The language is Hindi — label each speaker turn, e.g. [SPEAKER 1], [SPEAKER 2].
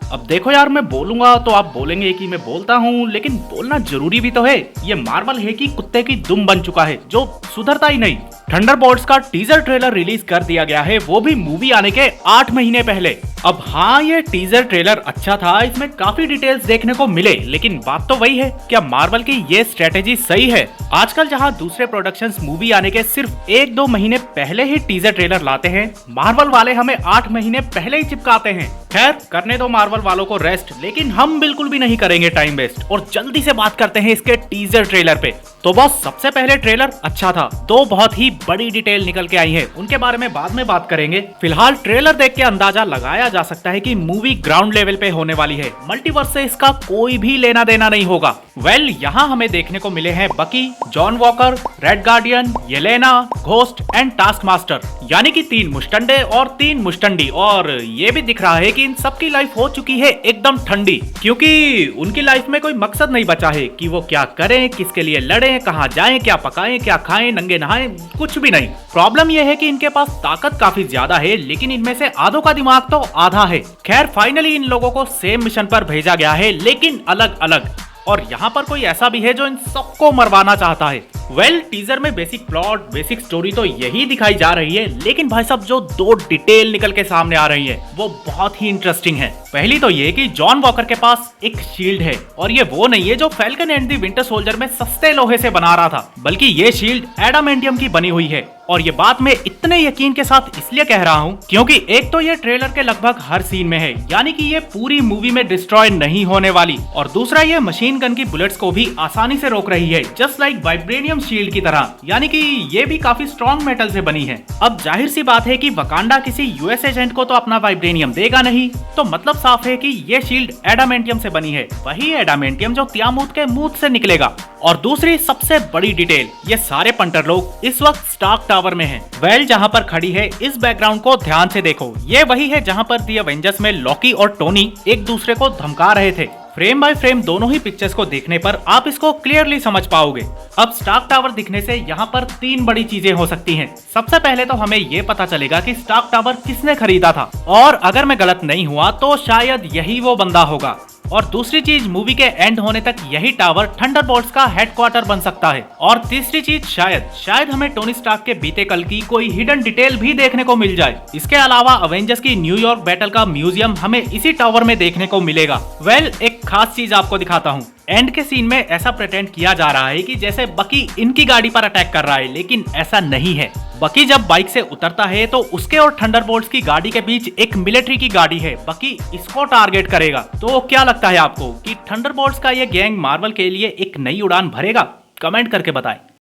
[SPEAKER 1] अब देखो यार, मैं बोलूंगा तो आप बोलेंगे कि मैं बोलता हूँ, लेकिन बोलना जरूरी भी तो है। ये मार्वल है कि कुत्ते की दुम बन चुका है जो सुधरता ही नहीं। थंडरबोल्ट्स का टीजर ट्रेलर रिलीज कर दिया गया है, वो भी मूवी आने के 8 महीने पहले। अब हाँ, ये टीजर ट्रेलर अच्छा था, इसमें काफी डिटेल्स देखने को मिले, लेकिन बात तो वही है, क्या मार्वल की ये स्ट्रेटेजी सही है? आजकल जहाँ दूसरे प्रोडक्शंस मूवी आने के सिर्फ 1-2 महीने पहले ही टीजर ट्रेलर लाते हैं, मार्वल वाले हमें 8 महीने पहले ही चिपकाते हैं। खैर, करने दो मार्वल वालों को रेस्ट, लेकिन हम बिल्कुल भी नहीं करेंगे टाइम वेस्ट और जल्दी से बात करते हैं इसके टीजर ट्रेलर पे। तो बॉस, सबसे पहले ट्रेलर अच्छा था, 2 बहुत ही बड़ी डिटेल निकल के आई है, उनके बारे में बाद में बात करेंगे। फिलहाल ट्रेलर देख के अंदाजा लगाया जा सकता है कि मूवी ग्राउंड लेवल पे होने वाली है, मल्टीवर्स से इसका कोई भी लेना देना नहीं होगा। वेल, यहाँ हमें देखने को मिले हैं Bucky, John Walker, Red Guardian, Yelena, Ghost and Taskmaster, यानी कि 3 मुस्टंडे और 3 मुस्टंडी। और ये भी दिख रहा है कि इन सबकी लाइफ हो चुकी है एकदम ठंडी, क्योंकि उनकी लाइफ में कोई मकसद नहीं बचा है कि वो क्या करें, किसके लिए लड़ें, कहाँ जाएं, क्या पकाएं, क्या खाएं, नंगे नहाएं, कुछ भी नहीं। प्रॉब्लम यह है कि इनके पास ताकत काफी ज्यादा है, लेकिन इनमें से आधों का दिमाग तो आधा है। खैर, फाइनली इन लोगों को सेम मिशन पर भेजा गया है, लेकिन अलग अलग। और यहाँ पर कोई ऐसा भी है जो इन सबको मरवाना चाहता है। वेल, टीजर में बेसिक प्लॉट, बेसिक स्टोरी तो यही दिखाई जा रही है, लेकिन भाई साहब, जो 2 डिटेल निकल के सामने आ रही है वो बहुत ही इंटरेस्टिंग है। पहली तो ये कि जॉन वॉकर के पास एक शील्ड है, और ये वो नहीं है जो falcon and the winter soldier में सस्ते लोहे से बना रहा था, बल्कि ये शील्ड एडामेंटियम की बनी हुई है। और ये बात मैं इतने यकीन के साथ इसलिए कह रहा हूँ क्योंकि एक तो ये ट्रेलर के लगभग हर सीन में है, यानी कि ये पूरी मूवी में डिस्ट्रॉय नहीं होने वाली, और दूसरा, ये मशीन गन की बुलेट्स को भी आसानी से रोक रही है, जस्ट लाइक वाइब्रेनियम शील्ड की तरह, यानी कि ये भी काफी स्ट्रॉन्ग मेटल से बनी है। अब जाहिर सी बात है कि वकांडा किसी यूएस एजेंट को तो अपना वाइब्रेनियम देगा नहीं, तो मतलब साफ है कि ये शील्ड एडामेंटियम से बनी है, वही एडामेंटियम जो तियामूत के मुंह से निकलेगा। और दूसरी सबसे बड़ी डिटेल, ये सारे पंटर लोग इस वक्त स्टार्क टावर में हैं। वेल, जहां पर खड़ी है, इस बैकग्राउंड को ध्यान से देखो, ये वही है जहां पर दी एवेंजर्स में लॉकी और टोनी एक दूसरे को धमका रहे थे। फ्रेम बाय फ्रेम दोनों ही पिक्चर्स को देखने पर आप इसको क्लियरली समझ पाओगे। अब स्टार्क टावर दिखने से यहाँ पर 3 बड़ी चीजें हो सकती हैं। सबसे पहले तो हमें ये पता चलेगा कि स्टार्क टावर किसने खरीदा था, और अगर मैं गलत नहीं हुआ तो शायद यही वो बंदा होगा। और दूसरी चीज, मूवी के एंड होने तक यही टावर थंडरबोल्ट्स का हेडक्वार्टर बन सकता है। और तीसरी चीज, शायद हमें टोनी स्टार्क के बीते कल की कोई हिडन डिटेल भी देखने को मिल जाए। इसके अलावा अवेंजर्स की न्यूयॉर्क बैटल का म्यूजियम हमें इसी टावर में देखने को मिलेगा। वेल, एक खास चीज आपको दिखाता हूँ। एंड के सीन में ऐसा प्रिटेंड किया जा रहा है कि जैसे बकी इनकी गाड़ी पर अटैक कर रहा है, लेकिन ऐसा नहीं है। बकी जब बाइक से उतरता है तो उसके और थंडरबोल्ट्स की गाड़ी के बीच एक मिलिट्री की गाड़ी है, बकी इसको टारगेट करेगा। तो क्या लगता है आपको कि थंडरबोल्ट्स का ये गैंग मार्वल के लिए एक नई उड़ान भरेगा? कमेंट करके बताएं।